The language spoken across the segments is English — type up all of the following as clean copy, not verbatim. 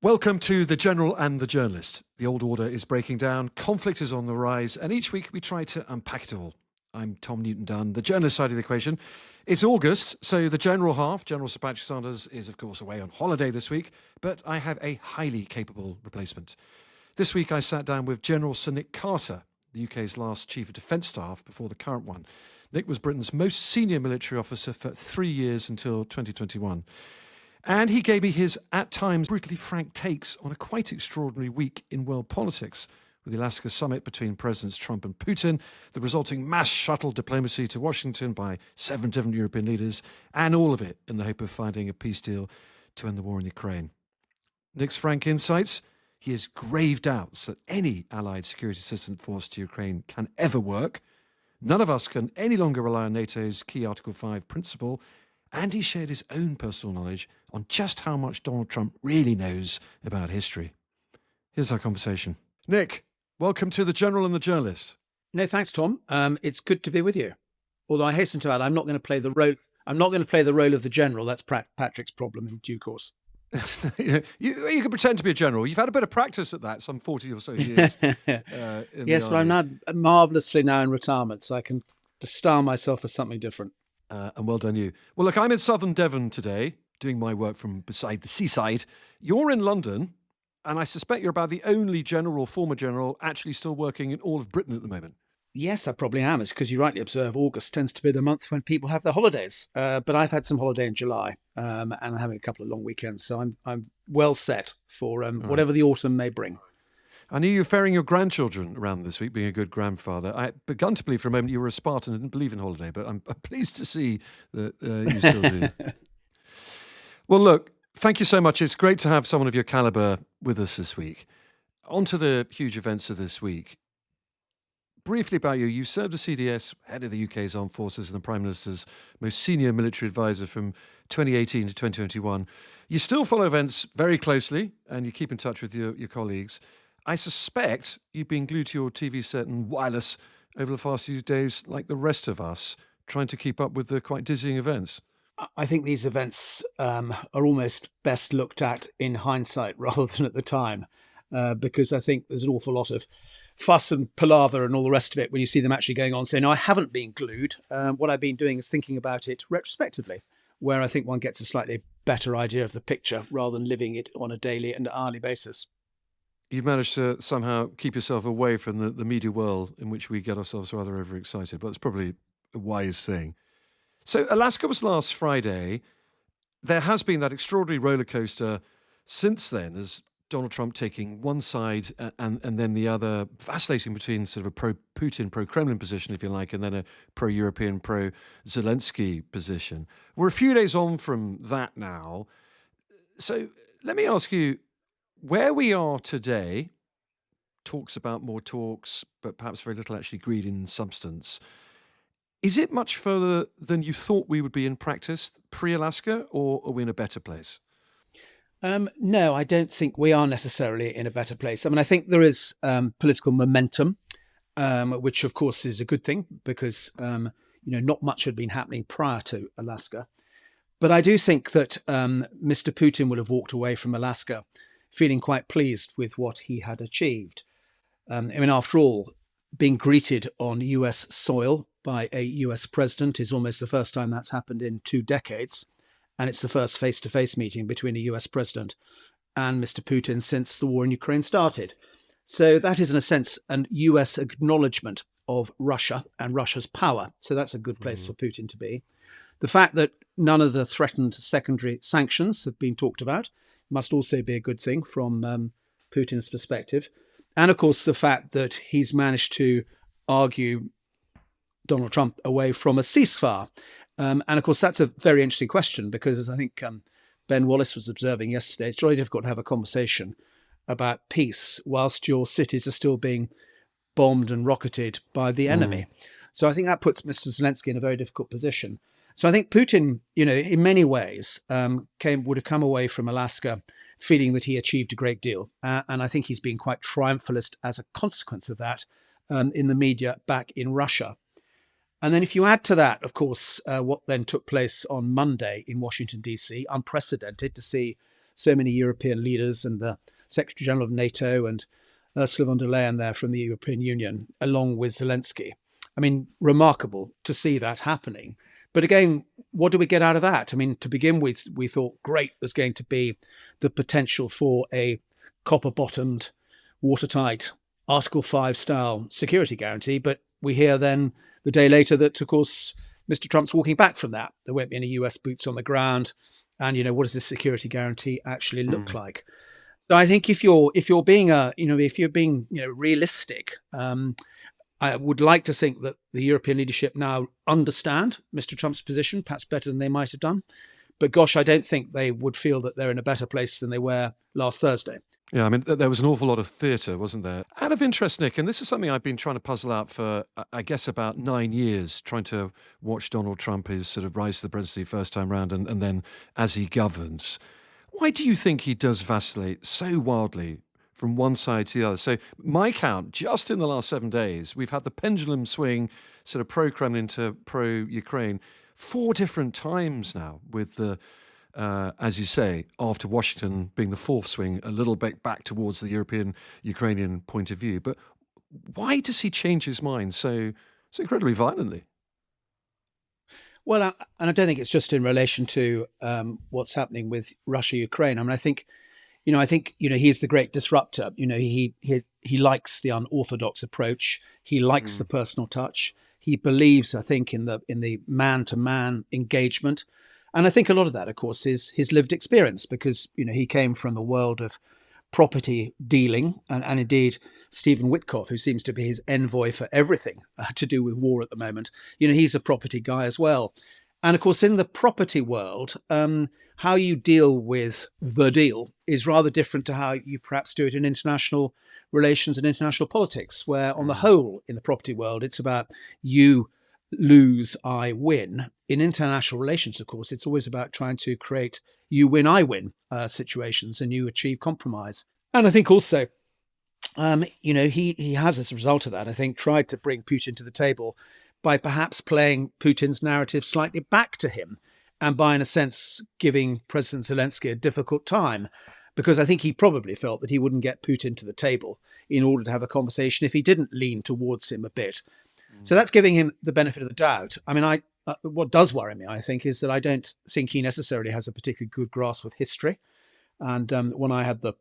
Welcome to The General and the Journalist. The old order is breaking down, conflict is on the rise, and each week we try to unpack it all. I'm Tom Newton-Dunn, the journalist side of the equation. It's August, so the general half, General Sir Patrick Sanders, is of course away on holiday this week, but I have a highly capable replacement. This week I sat down with General Sir Nick Carter, the UK's last Chief of Defence Staff before the current one. Nick was Britain's most senior military officer for 3 years until 2021. And he gave me his, at times, brutally frank takes on a quite extraordinary week in world politics, with the Alaska summit between Presidents Trump and Putin, the resulting mass shuttle diplomacy to Washington by 7 different European leaders, and all of it in the hope of finding a peace deal to end the war in Ukraine. Nick's frank insights: he has grave doubts that any Allied security assistance force to Ukraine can ever work. None of us can any longer rely on NATO's key Article 5 principle. And he shared his own personal knowledge on just how much Donald Trump really knows about history. Here's our conversation. Nick, welcome to The General and the Journalist. No, thanks, Tom. It's good to be with you. Although I hasten to add, I'm not going to play the role. I'm not going to play the role of the general. That's Patrick's problem in due course. you can pretend to be a general. You've had a bit of practice at that, some 40 or so years. Yes, but I'm now marvellously now in retirement, so I can style myself as something different. And well done you. Well, look, I'm in southern Devon today, doing my work from beside the seaside. You're in London, and I suspect you're about the only general or former general actually still working in all of Britain at the moment. Yes, I probably am. It's because you rightly observe August tends to be the month when people have their holidays. But I've had some holiday in July, and I'm having a couple of long weekends, so I'm well set for whatever the autumn may bring. I knew you were ferrying your grandchildren around this week, being a good grandfather. I had begun to believe for a moment you were a Spartan and didn't believe in holiday, but I'm pleased to see that you still do. Well, look, thank you so much. It's great to have someone of your caliber with us this week. On to the huge events of this week. Briefly about you, you served as CDS, head of the UK's armed forces and the Prime Minister's most senior military advisor from 2018 to 2021. You still follow events very closely and you keep in touch with your colleagues. I suspect you've been glued to your TV set and wireless over the past few days like the rest of us, trying to keep up with the quite dizzying events. I think these events are almost best looked at in hindsight rather than at the time, because I think there's an awful lot of fuss and palaver and all the rest of it when you see them actually going on. So no, I haven't been glued. What I've been doing is thinking about it retrospectively, where I think one gets a slightly better idea of the picture rather than living it on a daily and hourly basis. You've managed to somehow keep yourself away from the media world in which we get ourselves rather overexcited, but it's probably a wise thing. So Alaska was last Friday. There has been that extraordinary roller coaster since then, as Donald Trump taking one side and then the other, vacillating between sort of a pro-Putin, pro-Kremlin position, if you like, and then a pro-European, pro-Zelensky position. We're a few days on from that now. So let me ask you, where we are today, talks about more talks, but perhaps very little actually agreed in substance. Is it much further than you thought we would be in practice pre-Alaska, or are we in a better place? No, I don't think we are necessarily in a better place. I mean, I think there is political momentum, which of course is a good thing because, not much had been happening prior to Alaska. But I do think that Mr. Putin would have walked away from Alaska feeling quite pleased with what he had achieved. After all, being greeted on US soil by a US president is almost the first time that's happened in 2 decades. And it's the first face-to-face meeting between a US president and Mr. Putin since the war in Ukraine started. So that is, in a sense, an US acknowledgement of Russia and Russia's power. So that's a good place for Putin to be. The fact that none of the threatened secondary sanctions have been talked about must also be a good thing from Putin's perspective. And of course, the fact that he's managed to argue Donald Trump away from a ceasefire. And of course, that's a very interesting question because, as I think Ben Wallace was observing yesterday, it's really difficult to have a conversation about peace whilst your cities are still being bombed and rocketed by the enemy. So I think that puts Mr. Zelensky in a very difficult position. So I think Putin, in many ways, would have come away from Alaska feeling that he achieved a great deal. And I think he's been quite triumphalist as a consequence of that in the media back in Russia. And then if you add to that, of course, what then took place on Monday in Washington, D.C., unprecedented to see so many European leaders and the Secretary General of NATO and Ursula von der Leyen there from the European Union, along with Zelensky. I mean, remarkable to see that happening. But again, what do we get out of that? I mean, to begin with, we thought, great, there's going to be the potential for a copper-bottomed, watertight Article 5 style security guarantee. But we hear then the day later that, of course, Mr. Trump's walking back from that. There won't be any US boots on the ground. And, what does this security guarantee actually look like? So I think if you're being realistic, I would like to think that the European leadership now understand Mr. Trump's position, perhaps better than they might have done. But gosh, I don't think they would feel that they're in a better place than they were last Thursday. Yeah, I mean, there was an awful lot of theatre, wasn't there? Out of interest, Nick, and this is something I've been trying to puzzle out for, I guess, about 9 years, trying to watch Donald Trump, his sort of rise to the presidency first time round, and then as he governs. Why do you think he does vacillate so wildly from one side to the other? So my count, just in the last 7 days, we've had the pendulum swing sort of pro-Kremlin to pro-Ukraine 4 different times now, with the, as you say, after Washington being the 4th swing, a little bit back towards the European-Ukrainian point of view. But why does he change his mind so incredibly violently? Well, and I don't think it's just in relation to what's happening with Russia, Ukraine. I mean, I think he's the great disruptor. He likes the unorthodox approach. He likes the personal touch. He believes, I think, in the man-to-man engagement. And I think a lot of that, of course, is his lived experience, because he came from the world of property dealing, and indeed Stephen Witkoff, who seems to be his envoy for everything to do with war at the moment, he's a property guy as well. And of course, in the property world, how you deal with the deal is rather different to how you perhaps do it in international relations and international politics, where on the whole in the property world, it's about you lose, I win. In international relations, of course, it's always about trying to create you win, I win situations, and you achieve compromise. And I think also, he has, as a result of that, I think, tried to bring Putin to the table by perhaps playing Putin's narrative slightly back to him, and by, in a sense, giving President Zelensky a difficult time, because I think he probably felt that he wouldn't get Putin to the table in order to have a conversation if he didn't lean towards him a bit. So that's giving him the benefit of the doubt. I mean, what does worry me, I think, is that I don't think he necessarily has a particularly good grasp of history. And when I had the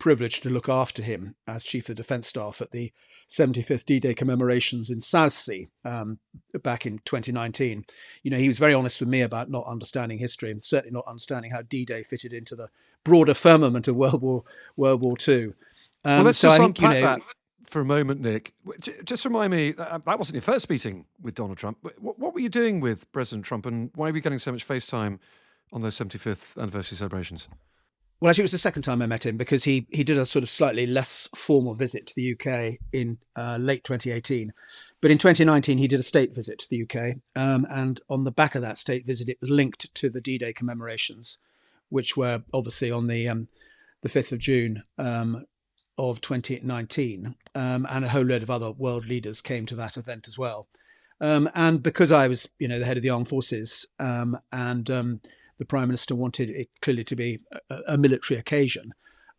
privilege to look after him as Chief of the Defence Staff at the 75th D-Day commemorations in Southsea back in 2019, he was very honest with me about not understanding history, and certainly not understanding how D-Day fitted into the broader firmament of World War II. Well, let's just unpack that for a moment, Nick. Just remind me, that wasn't your first meeting with Donald Trump. What were you doing with President Trump, and why were you getting so much FaceTime on those 75th anniversary celebrations? Well, actually, it was the second time I met him, because he did a sort of slightly less formal visit to the UK in late 2018. But in 2019, he did a state visit to the UK. And on the back of that state visit, it was linked to the D-Day commemorations, which were obviously on the 5th of June of 2019. And a whole load of other world leaders came to that event as well. And because I was, the head of the armed forces, and the Prime Minister wanted it clearly to be a military occasion,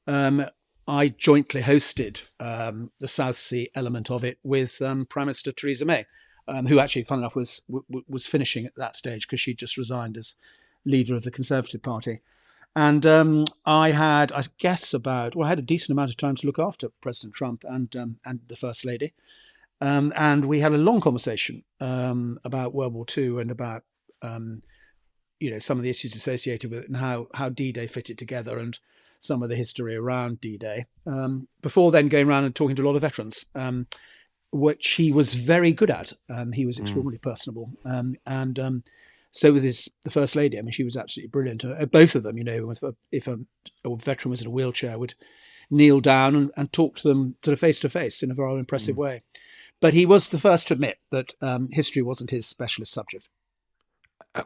I jointly hosted the South Sea element of it with Prime Minister Theresa May, who actually, fun enough, was finishing at that stage because she'd just resigned as leader of the Conservative Party. And I had a decent amount of time to look after President Trump and the First Lady. And we had a long conversation about World War II and about some of the issues associated with it, and how D-Day fitted together, and some of the history around D-Day, before then going around and talking to a lot of veterans, which he was very good at. He was extraordinarily personable. So with the First Lady, I mean, she was absolutely brilliant. Both of them, if a veteran was in a wheelchair, would kneel down and talk to them sort of face to face in a very impressive way. But he was the first to admit that history wasn't his specialist subject.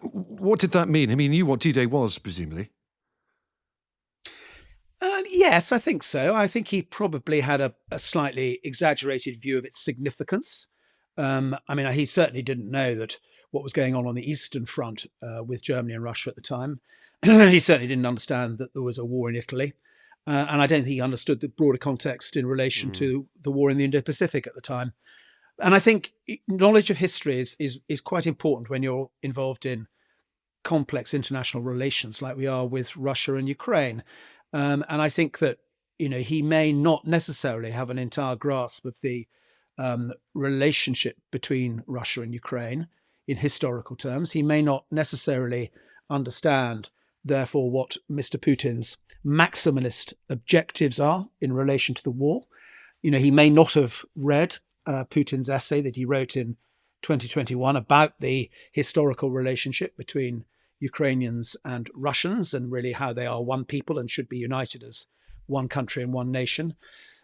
What did that mean? I mean, you knew what D-Day was, presumably. Yes, I think so. I think he probably had a slightly exaggerated view of its significance. He certainly didn't know that what was going on the Eastern Front with Germany and Russia at the time. He certainly didn't understand that there was a war in Italy. And I don't think he understood the broader context in relation to the war in the Indo-Pacific at the time. And I think knowledge of history is quite important when you're involved in complex international relations like we are with Russia and Ukraine. And I think that, he may not necessarily have an entire grasp of the relationship between Russia and Ukraine in historical terms. He may not necessarily understand, therefore, what Mr. Putin's maximalist objectives are in relation to the war. He may not have read Putin's essay that he wrote in 2021 about the historical relationship between Ukrainians and Russians and really how they are one people and should be united as one country and one nation.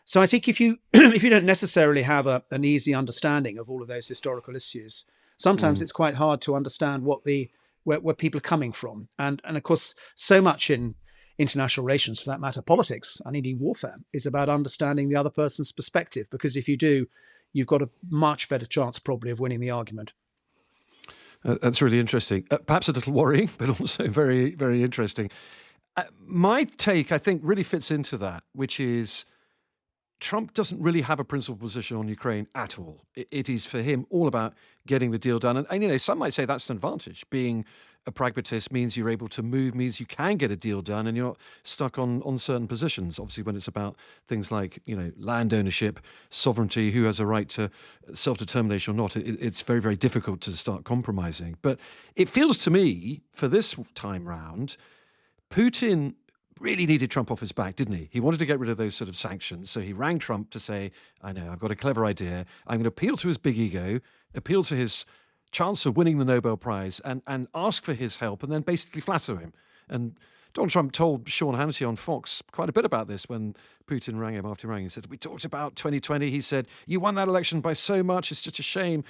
So I think if you if you don't necessarily have an easy understanding of all of those historical issues, sometimes it's quite hard to understand where people are coming from. And of course, so much in international relations, for that matter, politics and indeed warfare, is about understanding the other person's perspective. Because if you do, you've got a much better chance probably of winning the argument. That's really interesting. Perhaps a little worrying, but also very, very interesting. My take, I think, really fits into that, which is Trump doesn't really have a principled position on Ukraine at all. It is for him all about getting the deal done. And some might say that's an advantage. Being a pragmatist means you're able to move, means you can get a deal done and you're not stuck on certain positions. Obviously, when it's about things like, land ownership, sovereignty, who has a right to self-determination or not, it's very, very difficult to start compromising. But it feels to me, for this time round, Putin really needed Trump off his back, didn't he? He wanted to get rid of those sort of sanctions. So he rang Trump to say, I know, I've got a clever idea. I'm going to appeal to his big ego, appeal to his chance of winning the Nobel Prize and ask for his help and then basically flatter him. And Donald Trump told Sean Hannity on Fox quite a bit about this when Putin rang him after he rang. He said, we talked about 2020. He said, you won that election by so much. It's such a shame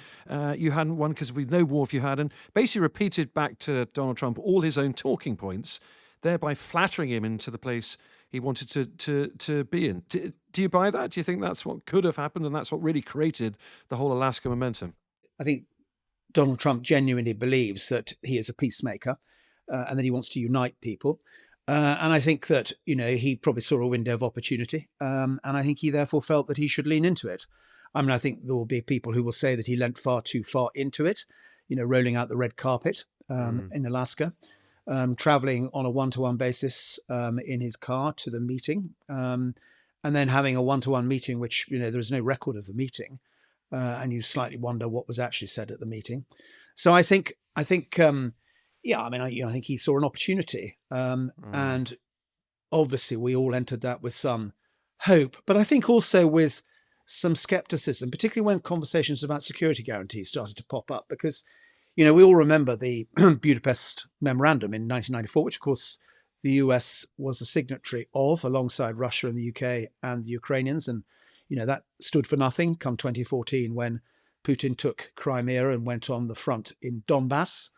you hadn't won because we'd no war if you had. And basically repeated back to Donald Trump all his own talking points, thereby flattering him into the place he wanted to be in. Do you buy that? Do you think that's what could have happened and that's what really created the whole Alaska momentum? I think Donald Trump genuinely believes that he is a peacemaker and that he wants to unite people. And I think that, he probably saw a window of opportunity. And I think he therefore felt that he should lean into it. I mean, I think there will be people who will say that he leant far too far into it, rolling out the red carpet in Alaska. Traveling on a one-to-one basis in his car to the meeting, and then having a one-to-one meeting, which there is no record of the meeting, and you slightly wonder what was actually said at the meeting. So I think, I think he saw an opportunity, and obviously we all entered that with some hope, but I think also with some skepticism, particularly when conversations about security guarantees started to pop up, because we all remember the Budapest Memorandum in 1994, which, of course, the US was a signatory of alongside Russia and the UK and the Ukrainians. And, that stood for nothing come 2014 when Putin took Crimea and went on the front in Donbass.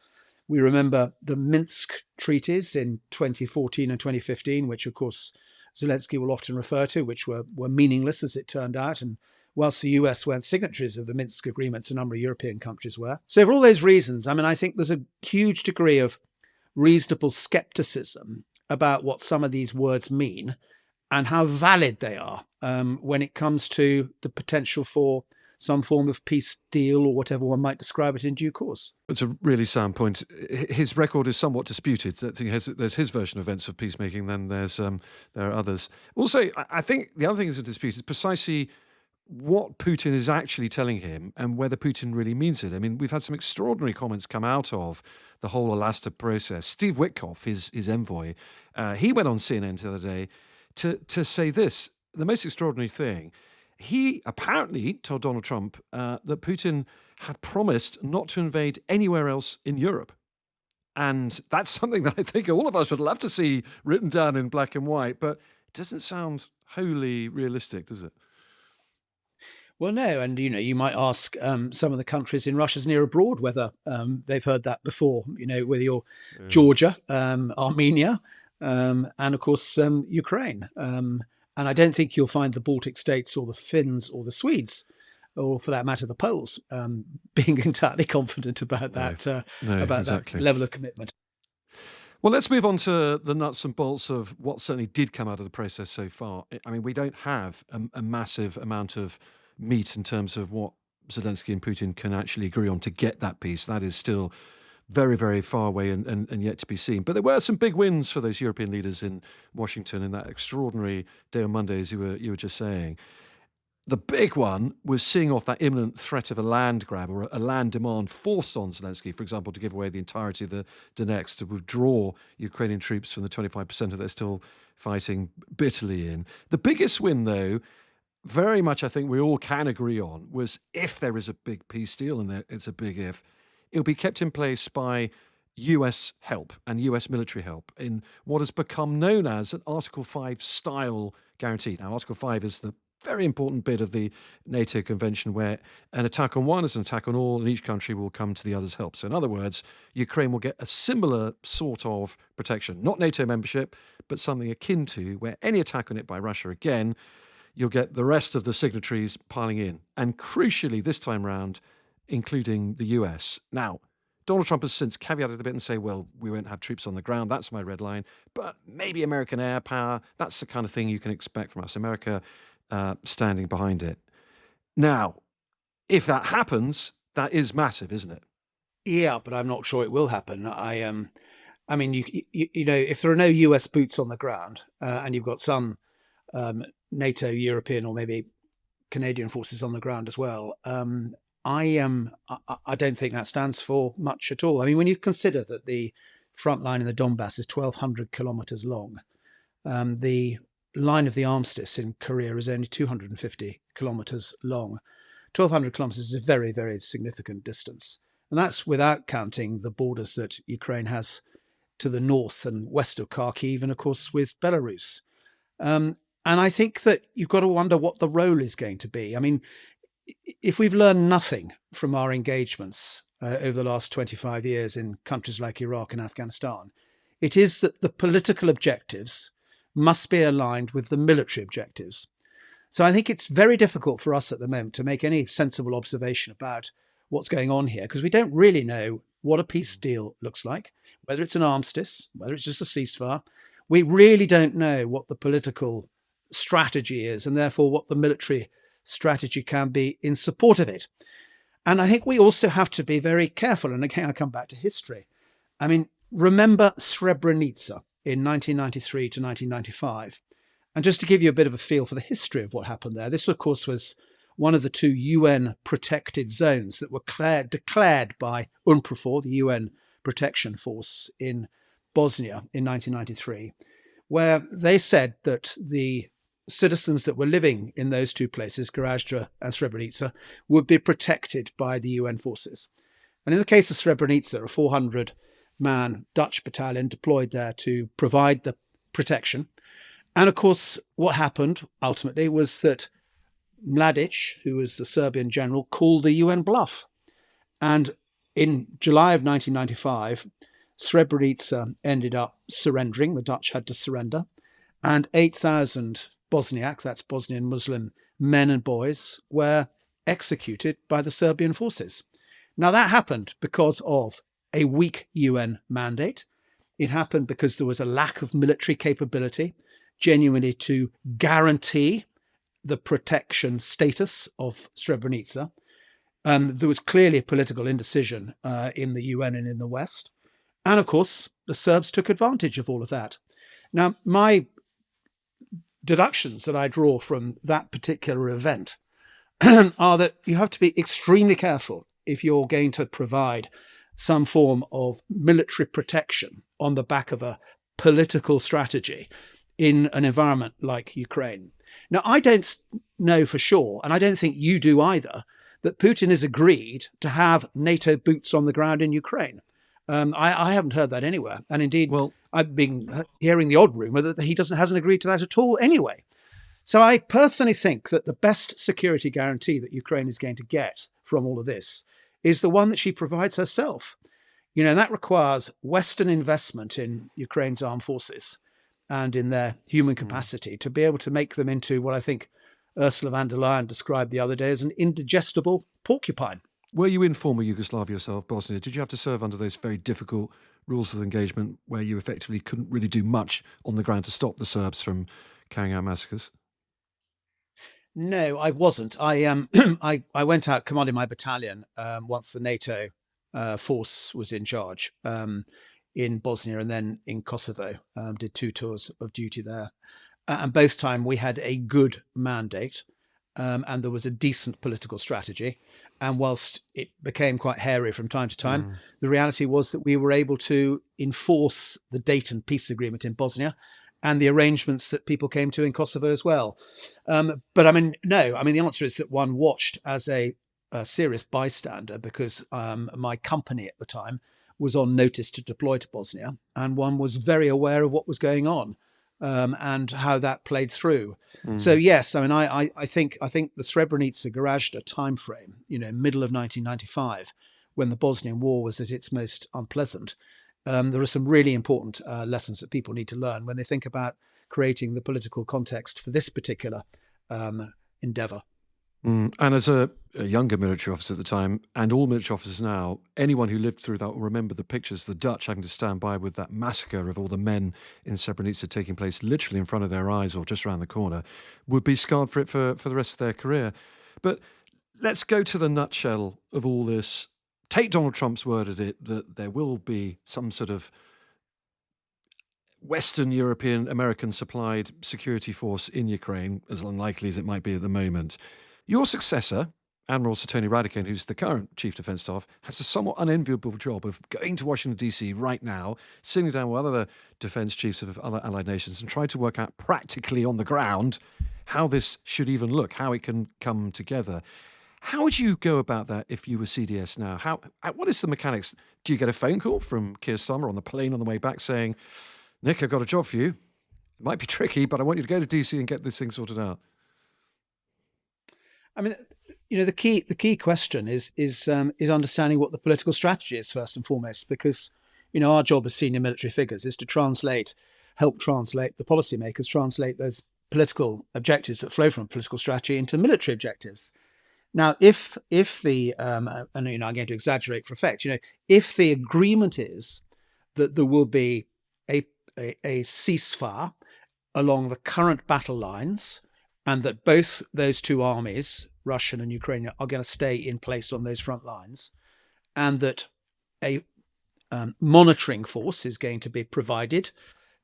We remember the Minsk treaties in 2014 and 2015, which, of course, Zelensky will often refer to, which were meaningless, as it turned out. And whilst the US weren't signatories of the Minsk agreements, a number of European countries were. So for all those reasons, I think there's a huge degree of reasonable skepticism about what some of these words mean and how valid they are when it comes to the potential for some form of peace deal or whatever one might describe it in due course. It's a really sound point. His record is somewhat disputed. There's his version of events of peacemaking, then there are others. Also, I think the other thing that's disputed is precisely what Putin is actually telling him and whether Putin really means it. I mean, we've had some extraordinary comments come out of the whole Alaska process. Steve Witkoff, his envoy, he went on CNN the other day to say this, the most extraordinary thing. He apparently told Donald Trump that Putin had promised not to invade anywhere else in Europe. And that's something that I think all of us would love to see written down in black and white, but it doesn't sound wholly realistic, does it? Well, no. And, you might ask some of the countries in Russia's near abroad whether they've heard that before, whether you're Georgia, Armenia, and, of course, Ukraine. And I don't think you'll find the Baltic states or the Finns or the Swedes or for that matter, the Poles, being entirely confident about that Exactly. that level of commitment. Well, let's move on to the nuts and bolts of what certainly did come out of the process so far. I mean, we don't have a massive amount of meat in terms of what Zelensky and Putin can actually agree on to get that peace. That is still very, very far away and yet to be seen. But there were some big wins for those European leaders in Washington in that extraordinary day on Monday, as you were just saying. The big one was seeing off that imminent threat of a land grab or a land demand forced on Zelensky, for example, to give away the entirety of the Donetsk, to withdraw Ukrainian troops from the 25% that they're still fighting bitterly in. The biggest win, though, very much I think we all can agree on, was if there is a big peace deal, and it's a big if, it'll be kept in place by US help and US military help in what has become known as an Article 5 style guarantee. Now, Article 5 is the very important bit of the NATO convention where an attack on one is an attack on all, and each country will come to the other's help. So in other words, Ukraine will get a similar sort of protection, not NATO membership, but something akin to where any attack on it by Russia, again, you'll get the rest of the signatories piling in. And crucially, this time round, including the US. Now, Donald Trump has since caveated a bit and say, well, we won't have troops on the ground. That's my red line. But maybe American air power, that's the kind of thing you can expect from us. America standing behind it. Now, if that happens, that is massive, isn't it? Yeah, but I'm not sure it will happen. I mean, you know, if there are no US boots on the ground and you've got some NATO, European, or maybe Canadian forces on the ground as well, I don't think that stands for much at all. I mean, when you consider that the front line in the Donbass is 1,200 kilometers long, the line of the armistice in Korea is only 250 kilometers long. 1,200 kilometers is a very, very significant distance. And that's without counting the borders that Ukraine has to the north and west of Kharkiv, and of course with Belarus. And I think that you've got to wonder what the role is going to be. I mean, if we've learned nothing from our engagements over the last 25 years in countries like Iraq and Afghanistan, it is that the political objectives must be aligned with the military objectives. So I think it's very difficult for us at the moment to make any sensible observation about what's going on here, because we don't really know what a peace deal looks like, whether it's an armistice, whether it's just a ceasefire. We really don't know what the political strategy is, and therefore what the military strategy can be in support of it. And I think we also have to be very careful. And again, I come back to history. I mean, remember Srebrenica in 1993 to 1995. And just to give you a bit of a feel for the history of what happened there, this, of course, was one of the two UN protected zones that were declared by UNPROFOR, the UN protection force in Bosnia in 1993, where they said that the citizens that were living in those two places, Gorazde and Srebrenica, would be protected by the UN forces. And in the case of Srebrenica, a 400-man Dutch battalion deployed there to provide the protection. And of course, what happened ultimately was that Mladic, who was the Serbian general, called the UN bluff. And in July of 1995, Srebrenica ended up surrendering. The Dutch had to surrender. And 8,000 Bosniak, that's Bosnian Muslim men and boys, were executed by the Serbian forces. Now, that happened because of a weak UN mandate. It happened because there was a lack of military capability, genuinely to guarantee the protection status of Srebrenica. There was clearly a political indecision in the UN and in the West. And of course, the Serbs took advantage of all of that. Now, my deductions that I draw from that particular event are that you have to be extremely careful if you're going to provide some form of military protection on the back of a political strategy in an environment like Ukraine. Now, I don't know for sure, and I don't think you do either, that Putin has agreed to have NATO boots on the ground in Ukraine. I haven't heard that anywhere. And indeed, I've been hearing the odd rumor that he hasn't agreed to that at all anyway. So I personally think that the best security guarantee that Ukraine is going to get from all of this is the one that she provides herself. You know, that requires Western investment in Ukraine's armed forces and in their human capacity to be able to make them into what I think Ursula von der Leyen described the other day as an indigestible porcupine. Were you in former Yugoslavia yourself, Bosnia? Did you have to serve under those very difficult rules of engagement where you effectively couldn't really do much on the ground to stop the Serbs from carrying out massacres? No, I wasn't. I went out commanding my battalion once the NATO force was in charge in Bosnia and then in Kosovo. Did 2 tours of duty there, and both time we had a good mandate, and there was a decent political strategy. And whilst it became quite hairy from time to time, the reality was that we were able to enforce the Dayton peace agreement in Bosnia and the arrangements that people came to in Kosovo as well. But I mean, no, I mean, the answer is that one watched as a serious bystander because my company at the time was on notice to deploy to Bosnia, and one was very aware of what was going on and how that played through. So yes, I mean, I think the Srebrenica-Gorazda timeframe, middle of 1995, when the Bosnian War was at its most unpleasant. There are some really important lessons that people need to learn when they think about creating the political context for this particular endeavour. And as a younger military officer at the time, and all military officers now, anyone who lived through that will remember the pictures, the Dutch having to stand by with that massacre of all the men in Srebrenica taking place literally in front of their eyes or just around the corner, would be scarred for it for the rest of their career. But let's go to the nutshell of all this. Take Donald Trump's word at it that there will be some sort of Western European, American supplied security force in Ukraine, as unlikely as it might be at the moment. Your successor, Admiral Sir Tony Radakin, who's the current Chief Defence Staff, has a somewhat unenviable job of going to Washington, D.C. right now, sitting down with other defence chiefs of other allied nations and trying to work out practically on the ground how this should even look, how it can come together. How would you go about that if you were CDS now? What is the mechanics? Do you get a phone call from Keir Starmer on the plane on the way back saying, Nick, I've got a job for you. It might be tricky, but I want you to go to DC and get this thing sorted out. I mean, the key question is understanding what the political strategy is first and foremost, because our job as senior military figures is to help translate the policymakers, translate those political objectives that flow from political strategy into military objectives. Now, if the and I'm going to exaggerate for effect, if the agreement is that there will be a ceasefire along the current battle lines, and that both those two armies, Russian and Ukrainian, are going to stay in place on those front lines, and that a monitoring force is going to be provided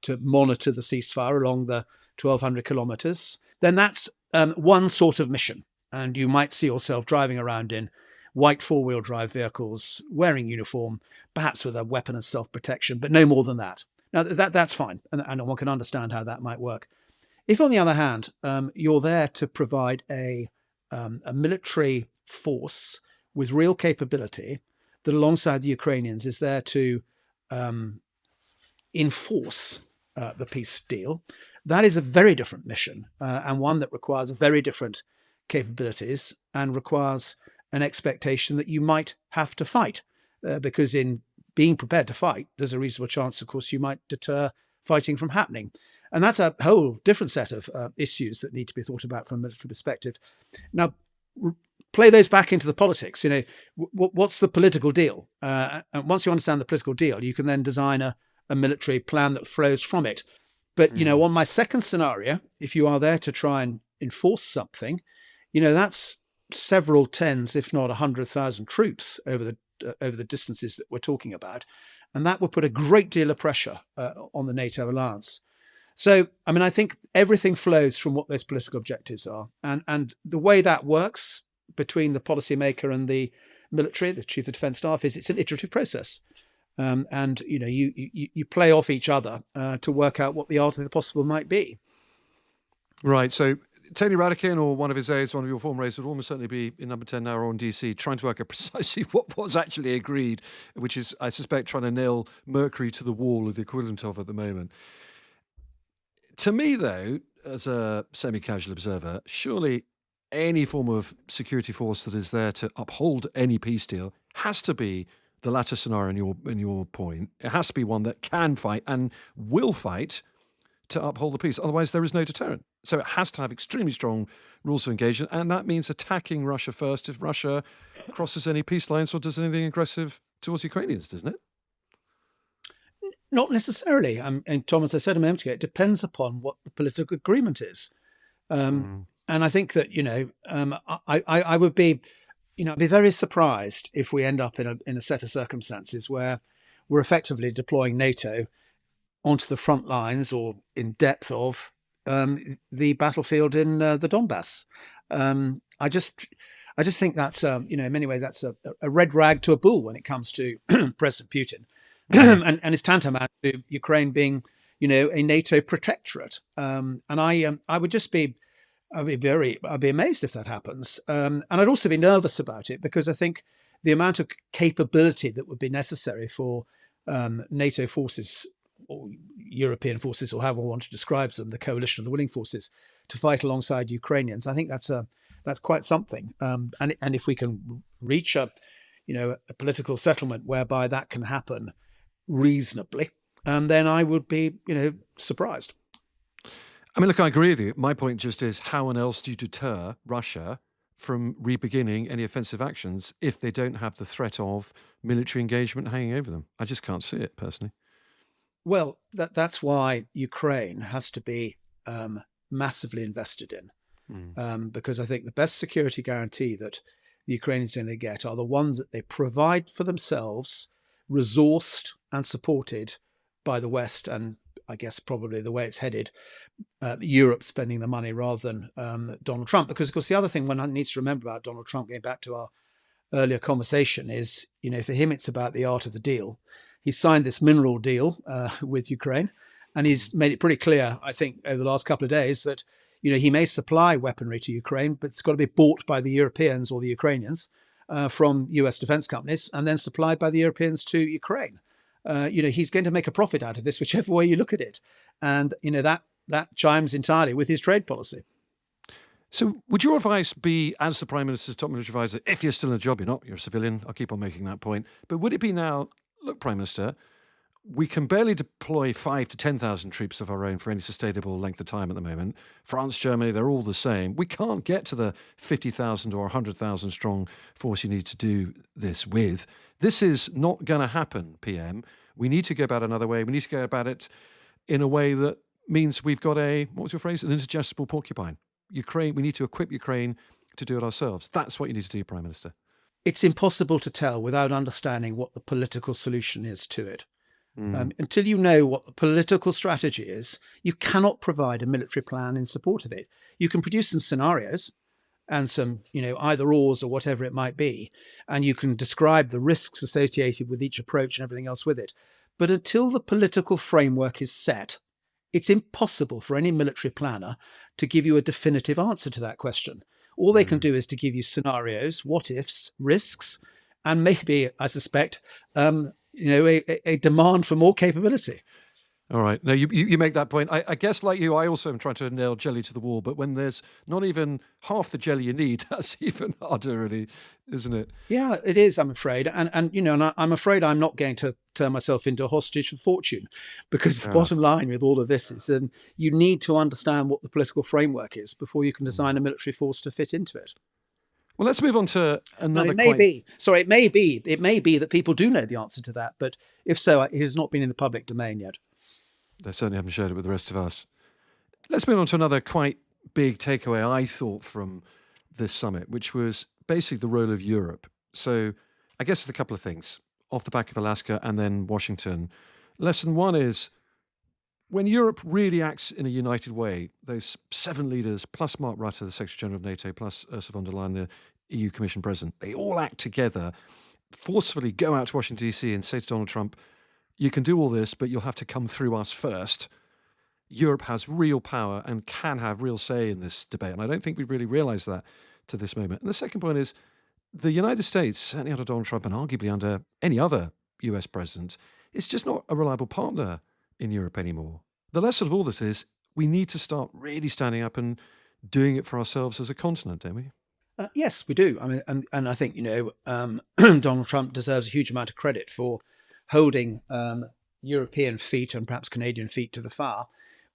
to monitor the ceasefire along the 1,200 kilometers, then that's one sort of mission. And you might see yourself driving around in white four-wheel drive vehicles, wearing uniform, perhaps with a weapon of self-protection, but no more than that. Now, that's fine, and one can understand how that might work. If, on the other hand, you're there to provide a military force with real capability that, alongside the Ukrainians, is there to enforce the peace deal, that is a very different mission, and one that requires very different capabilities and requires an expectation that you might have to fight, because in being prepared to fight, there's a reasonable chance, of course, you might deter fighting from happening. And that's a whole different set of issues that need to be thought about from a military perspective. Now, play those back into the politics. What's the political deal? And once you understand the political deal, you can then design a military plan that flows from it. But, on my second scenario, if you are there to try and enforce something, that's several tens, if not 100,000 troops over the distances that we're talking about. And that would put a great deal of pressure on the NATO alliance. So, I mean, I think everything flows from what those political objectives are. And the way that works between the policymaker and the military, the Chief of Defence Staff, is it's an iterative process. And, you play off each other to work out what the art of the possible might be. Right. So Tony Radakin or one of his aides, one of your former aides, would almost certainly be in number 10 now or on DC, trying to work out precisely what was actually agreed, which is, I suspect, trying to nail Mercury to the wall, or the equivalent of at the moment. To me, though, as a semi-casual observer, surely any form of security force that is there to uphold any peace deal has to be the latter scenario in your point. It has to be one that can fight and will fight to uphold the peace. Otherwise, there is no deterrent. So it has to have extremely strong rules of engagement, and that means attacking Russia first if Russia crosses any peace lines or does anything aggressive towards Ukrainians, doesn't it? Not necessarily. And Tom, as I said a moment ago, it depends upon what the political agreement is. And I think that, I would be, I'd be very surprised if we end up in a set of circumstances where we're effectively deploying NATO onto the front lines or in depth of the battlefield in the Donbass. I just think that's, in many ways, that's a red rag to a bull when it comes to President Putin. and it's tantamount to Ukraine being, a NATO protectorate. And I would just be, I'd be amazed if that happens. And I'd also be nervous about it because I think the amount of capability that would be necessary for NATO forces or European forces, or however one want to describe them, the coalition of the willing forces, to fight alongside Ukrainians, I think that's quite something. And if we can reach a political settlement whereby that can happen reasonably, then I would be, surprised. I mean, look, I agree with you. My point just is, how on else do you deter Russia from re-beginning any offensive actions if they don't have the threat of military engagement hanging over them? I just can't see it, personally. Well, that's why Ukraine has to be massively invested in, because I think the best security guarantee that the Ukrainians are going to get are the ones that they provide for themselves, resourced and supported by the West, and I guess probably the way it's headed, Europe spending the money rather than Donald Trump. Because, of course, the other thing one needs to remember about Donald Trump, going back to our earlier conversation, is, for him, it's about the art of the deal. He signed this mineral deal with Ukraine, and he's made it pretty clear, I think, over the last couple of days that, he may supply weaponry to Ukraine, but it's got to be bought by the Europeans or the Ukrainians from US defense companies and then supplied by the Europeans to Ukraine. He's going to make a profit out of this, whichever way you look at it. And, that chimes entirely with his trade policy. So would your advice be, as the Prime Minister's top military advisor, if you're still in a job, you're a civilian, I'll keep on making that point, but would it be now, look, Prime Minister, we can barely deploy 5,000 to 10,000 troops of our own for any sustainable length of time at the moment. France, Germany, they're all the same. We can't get to the 50,000 or 100,000 strong force you need to do this with. This is not going to happen, PM. We need to go about it another way. We need to go about it in a way that means we've got what was your phrase? An indigestible porcupine. Ukraine, we need to equip Ukraine to do it ourselves. That's what you need to do, Prime Minister. It's impossible to tell without understanding what the political solution is to it. Until you know what the political strategy is, you cannot provide a military plan in support of it. You can produce some scenarios and some, either ors or whatever it might be, and you can describe the risks associated with each approach and everything else with it. But until the political framework is set, it's impossible for any military planner to give you a definitive answer to that question. All they can do is to give you scenarios, what ifs, risks, and maybe, I suspect, a demand for more capability. All right. Now, you make that point. I guess, like you, I also am trying to nail jelly to the wall, but when there's not even half the jelly you need, that's even harder, really, isn't it? Yeah, it is, I'm afraid. And I'm afraid I'm not going to turn myself into a hostage for fortune, because the bottom line with all of this is you need to understand what the political framework is before you can design a military force to fit into it. Well, let's move on to another. It may be that people do know the answer to that, but if so, it has not been in the public domain yet. They certainly haven't shared it with the rest of us. Let's move on to another quite big takeaway, I thought, from this summit, which was basically the role of Europe. So I guess it's a couple of things off the back of Alaska and then Washington. Lesson one is, when Europe really acts in a united way, those 7 leaders, plus Mark Rutte, the Secretary General of NATO, plus Ursula von der Leyen, the EU Commission President, they all act together, forcefully go out to Washington, D.C. and say to Donald Trump, you can do all this, but you'll have to come through us first. Europe has real power and can have real say in this debate. And I don't think we've really realized that to this moment. And the second point is, the United States, certainly under Donald Trump and arguably under any other US president, is just not a reliable partner in Europe anymore. The lesson of all this is we need to start really standing up and doing it for ourselves as a continent, don't we? Yes, we do. I mean, and I think, Donald Trump deserves a huge amount of credit for holding European feet and perhaps Canadian feet to the fire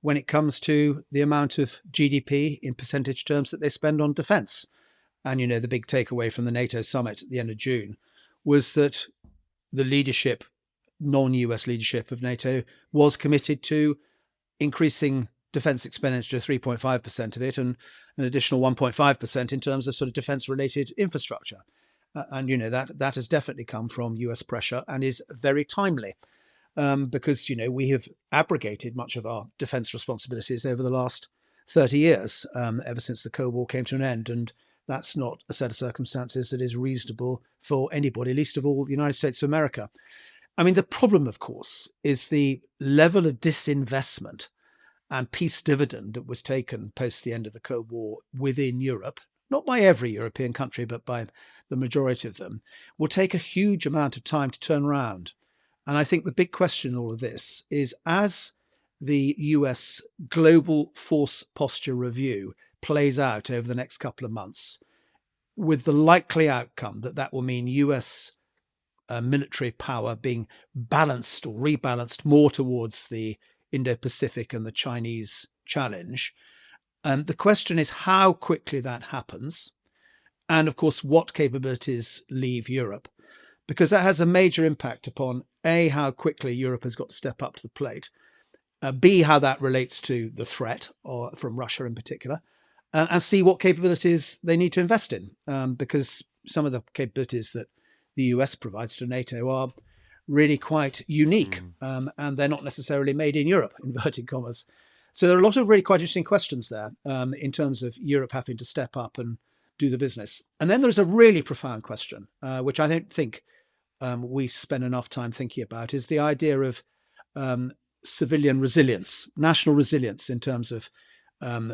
when it comes to the amount of GDP in percentage terms that they spend on defence. And, the big takeaway from the NATO summit at the end of June was that the leadership, non-US leadership of NATO, was committed to increasing defence expenditure to 3.5% of it and an additional 1.5% in terms of sort of defence-related infrastructure. And, that has definitely come from US pressure and is very timely. Because, we have abrogated much of our defence responsibilities over the last 30 years, ever since the Cold War came to an end. And that's not a set of circumstances that is reasonable for anybody, least of all the United States of America. I mean, the problem, of course, is the level of disinvestment and peace dividend that was taken post the end of the Cold War within Europe, not by every European country, but by the majority of them, will take a huge amount of time to turn around. And I think the big question in all of this is, as the US global force posture review plays out over the next couple of months, with the likely outcome that will mean US military power being balanced or rebalanced more towards the Indo-Pacific and the Chinese challenge. The question is how quickly that happens. And of course, what capabilities leave Europe, because that has a major impact upon A, how quickly Europe has got to step up to the plate, B, how that relates to the threat or from Russia in particular, and C, what capabilities they need to invest in, because some of the capabilities that the US provides to NATO are really quite unique, and they're not necessarily made in Europe, inverted commas. So there are a lot of really quite interesting questions there in terms of Europe having to step up and do the business. And then there's a really profound question, which I don't think we spend enough time thinking about, is the idea of civilian resilience, national resilience in terms of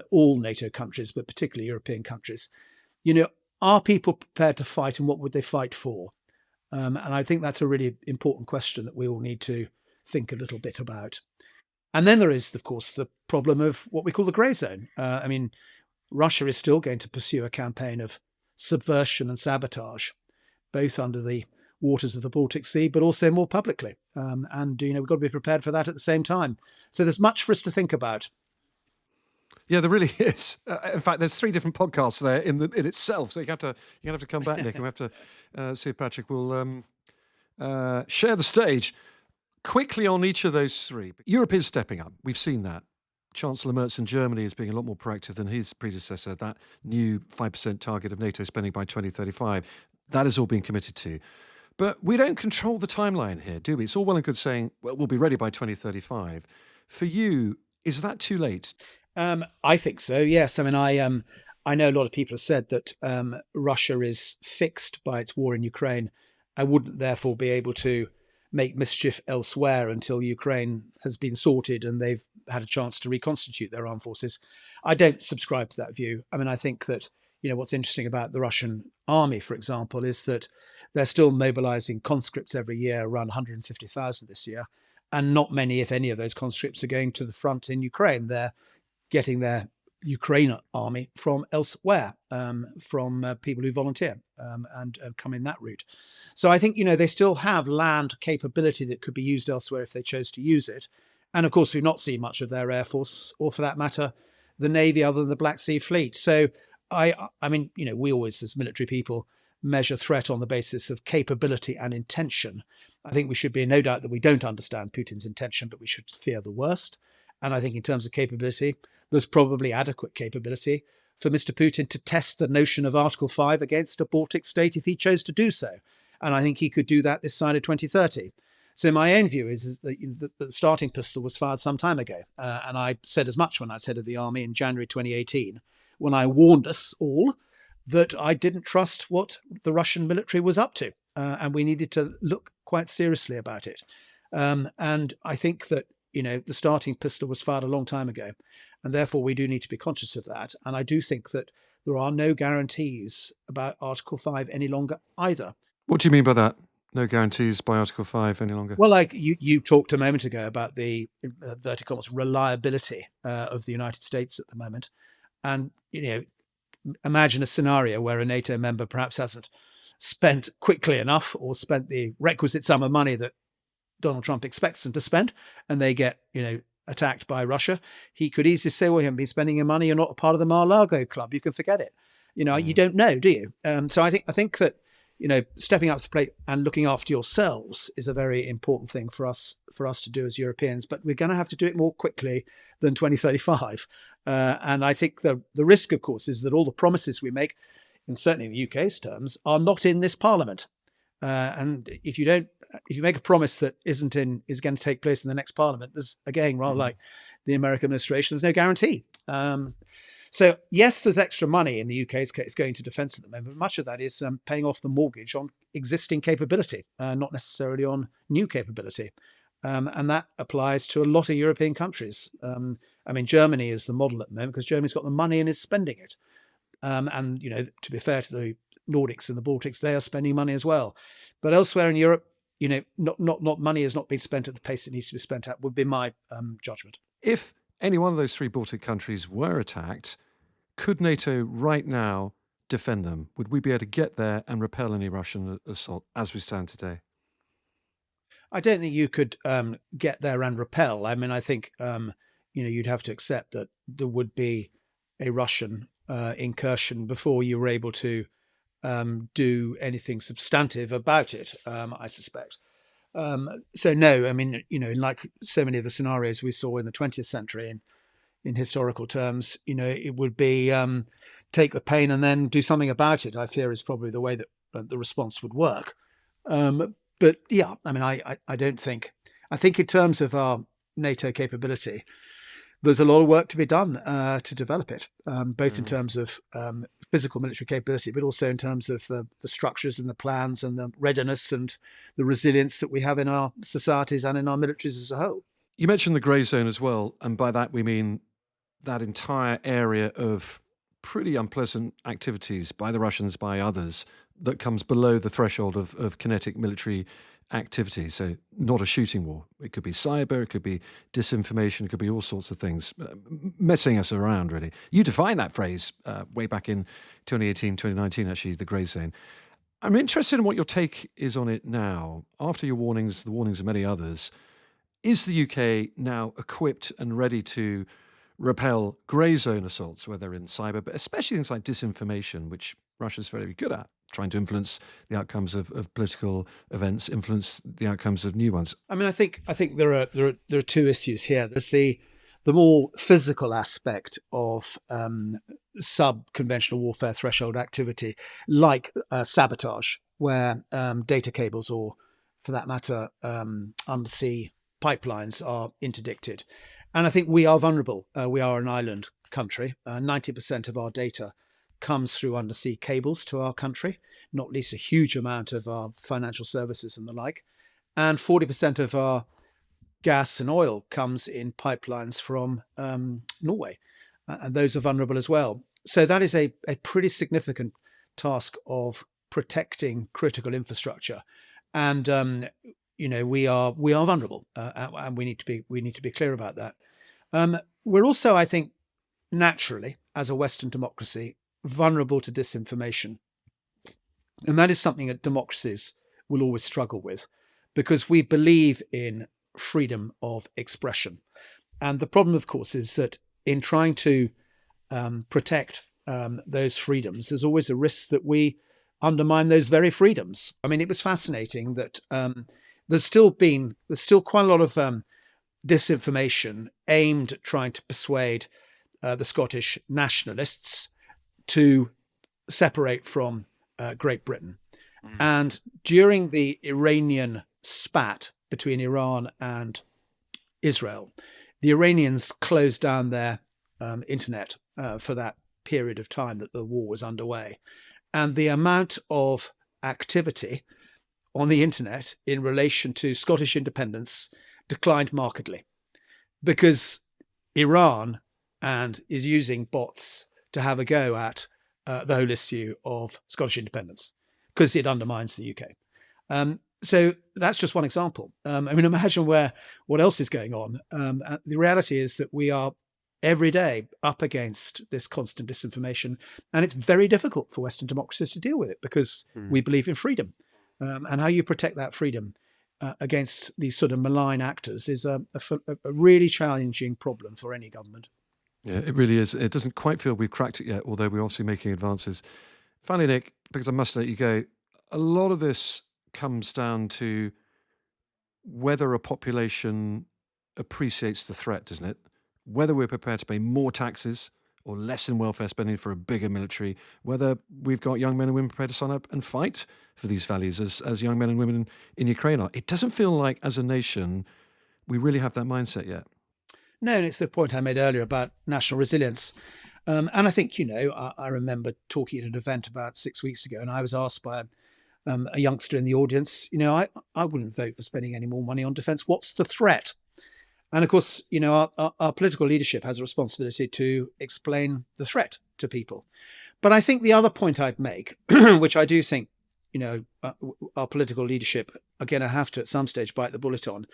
all NATO countries, but particularly European countries. Are people prepared to fight, and what would they fight for? And I think that's a really important question that we all need to think a little bit about. And then there is, of course, the problem of what we call the grey zone. I mean, Russia is still going to pursue a campaign of subversion and sabotage, both under the waters of the Baltic Sea, but also more publicly. And we've got to be prepared for that at the same time. So there's much for us to think about. Yeah, there really is. In fact, there's 3 different podcasts there in itself. So you're gonna have to come back, Nick, and we have to see if Patrick will share the stage quickly on each of those 3. Europe is stepping up. We've seen that. Chancellor Merz in Germany is being a lot more proactive than his predecessor. That new 5% target of NATO spending by 2035, that is all being committed to. But we don't control the timeline here, do we? It's all well and good saying, well, we'll be ready by 2035. For you, is that too late? I think so, yes. I mean, I know a lot of people have said that Russia is fixed by its war in Ukraine. I wouldn't therefore be able to make mischief elsewhere until Ukraine has been sorted and they've had a chance to reconstitute their armed forces. I don't subscribe to that view. I mean, I think that, what's interesting about the Russian army, for example, is that they're still mobilizing conscripts every year, around 150,000 this year. And not many, if any, of those conscripts are going to the front in Ukraine. They're getting their Ukraine army from elsewhere, from people who volunteer and come in that route. So I think, they still have land capability that could be used elsewhere if they chose to use it. And of course, we've not seen much of their air force, or for that matter, the Navy, other than the Black Sea Fleet. So I mean, we always, as military people, measure threat on the basis of capability and intention. I think we should be in no doubt that we don't understand Putin's intention, but we should fear the worst. And I think in terms of capability, there's probably adequate capability for Mr. Putin to test the notion of Article 5 against a Baltic state if he chose to do so. And I think he could do that this side of 2030. So my own view is that the starting pistol was fired some time ago. And I said as much when I was head of the army in January 2018, when I warned us all that I didn't trust what the Russian military was up to. And we needed to look quite seriously about it. And I think that, the starting pistol was fired a long time ago. And therefore, we do need to be conscious of that. And I do think that there are no guarantees about Article 5 any longer either. What do you mean by that? No guarantees by Article 5 any longer? Well, like you talked a moment ago about the inverted commas reliability of the United States at the moment. And, imagine a scenario where a NATO member perhaps hasn't spent quickly enough or spent the requisite sum of money that Donald Trump expects them to spend, and they get, attacked by Russia, he could easily say, well, you haven't been spending your money. You're not a part of the Mar-a-Lago club. You can forget it. You don't know, do you? So I think that, stepping up to the plate and looking after yourselves is a very important thing for us to do as Europeans. But we're going to have to do it more quickly than 2035. And I think the risk, of course, is that all the promises we make, and certainly in the UK's terms, are not in this Parliament. And if you make a promise that is going to take place in the next Parliament, there's, again, rather like the American administration, there's no guarantee. So yes, there's extra money in the UK's case going to defence at the moment, but much of that is paying off the mortgage on existing capability, not necessarily on new capability. And that applies to a lot of European countries. Germany is the model at the moment because Germany's got the money and is spending it. And to be fair to the Nordics and the Baltics, they are spending money as well. But elsewhere in Europe, not money has not been spent at the pace it needs to be spent at, would be my judgment. If any one of those three Baltic countries were attacked, could NATO right now defend them? Would we be able to get there and repel any Russian assault as we stand today? I don't think you could get there and repel. I think you'd have to accept that there would be a Russian incursion before you were able to do anything substantive about it, I suspect. So no, like so many of the scenarios we saw in the 20th century in historical terms, it would be take the pain and then do something about it, I fear is probably the way that the response would work. But yeah, I don't think, I think in terms of our NATO capability, there's a lot of work to be done to develop it, both in terms of physical military capability, but also in terms of the structures and the plans and the readiness and the resilience that we have in our societies and in our militaries as a whole. You mentioned the grey zone as well, and by that we mean that entire area of pretty unpleasant activities by the Russians, by others, that comes below the threshold of kinetic military activity. So not a shooting war. It could be cyber, it could be disinformation, it could be all sorts of things, messing us around, really. You defined that phrase way back in 2018, 2019, actually, the grey zone. I'm interested in what your take is on it now. After your warnings, the warnings of many others, is the UK now equipped and ready to repel grey zone assaults, whether in cyber, but especially things like disinformation, which Russia's very good at, trying to influence the outcomes of political events, influence the outcomes of new ones? I think there are two issues here. There's the more physical aspect of sub-conventional warfare threshold activity, like sabotage, where data cables or, for that matter, undersea pipelines are interdicted. And I think we are vulnerable. We are an island country. 90% of our data comes through undersea cables to our country, not least a huge amount of our financial services and the like. And 40% of our gas and oil comes in pipelines from Norway. And those are vulnerable as well. So that is a pretty significant task of protecting critical infrastructure. And we are vulnerable, and we need to be clear about that. We're also, I think, naturally, as a Western democracy, vulnerable to disinformation, and that is something that democracies will always struggle with, because we believe in freedom of expression. And the problem, of course, is that in trying to protect those freedoms, there's always a risk that we undermine those very freedoms. It was fascinating that there's still quite a lot of disinformation aimed at trying to persuade the Scottish nationalists to separate from Great Britain. And during the Iranian spat between Iran and Israel, the Iranians closed down their internet for that period of time that the war was underway. And the amount of activity on the internet in relation to Scottish independence declined markedly, because Iran is using bots to have a go at the whole issue of Scottish independence, because it undermines the UK. So that's just one example. Imagine what else is going on. The reality is that we are every day up against this constant disinformation, and it's very difficult for Western democracies to deal with it, because we believe in freedom. And how you protect that freedom against these sort of malign actors is a really challenging problem for any government. Yeah, it really is. It doesn't quite feel we've cracked it yet, although we're obviously making advances. Finally, Nick, because I must let you go, a lot of this comes down to whether a population appreciates the threat, doesn't it? Whether we're prepared to pay more taxes or less in welfare spending for a bigger military, whether we've got young men and women prepared to sign up and fight for these values as young men and women in Ukraine are. It doesn't feel like, as a nation, we really have that mindset yet. No, and it's the point I made earlier about national resilience. And I think, I remember talking at an event about 6 weeks ago, and I was asked by a youngster in the audience, I wouldn't vote for spending any more money on defence. What's the threat? And of course, our political leadership has a responsibility to explain the threat to people. But I think the other point I'd make, which I do think, our political leadership are going to have to at some stage bite the bullet on,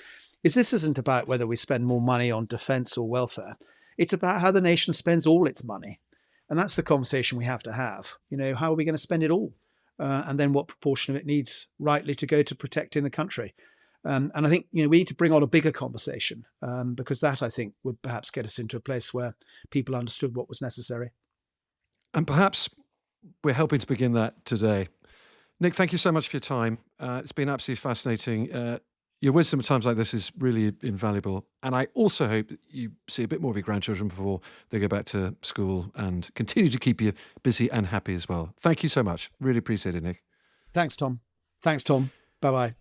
is this isn't about whether we spend more money on defence or welfare. It's about how the nation spends all its money. And that's the conversation we have to have. How are we going to spend it all? And then what proportion of it needs rightly to go to protecting the country? And I think, we need to bring on a bigger conversation because that, I think, would perhaps get us into a place where people understood what was necessary. And perhaps we're helping to begin that today. Nick, thank you so much for your time. It's been absolutely fascinating. Your wisdom at times like this is really invaluable. And I also hope that you see a bit more of your grandchildren before they go back to school and continue to keep you busy and happy as well. Thank you so much. Really appreciate it, Nick. Thanks, Tom. Bye-bye.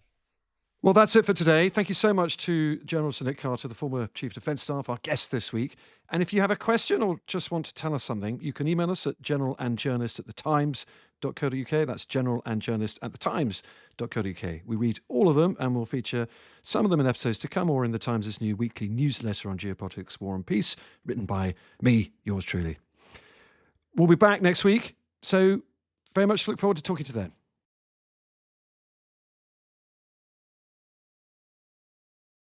Well, that's it for today. Thank you so much to General Sir Nick Carter, the former Chief of Defence Staff, our guest this week. And if you have a question or just want to tell us something, you can email us at generalandjournalist@thetimes.co.uk. That's generalandjournalist@thetimes.co.uk. We read all of them and we'll feature some of them in episodes to come or in the Times' new weekly newsletter on geopolitics, war and peace, written by me, yours truly. We'll be back next week. So very much look forward to talking to you then.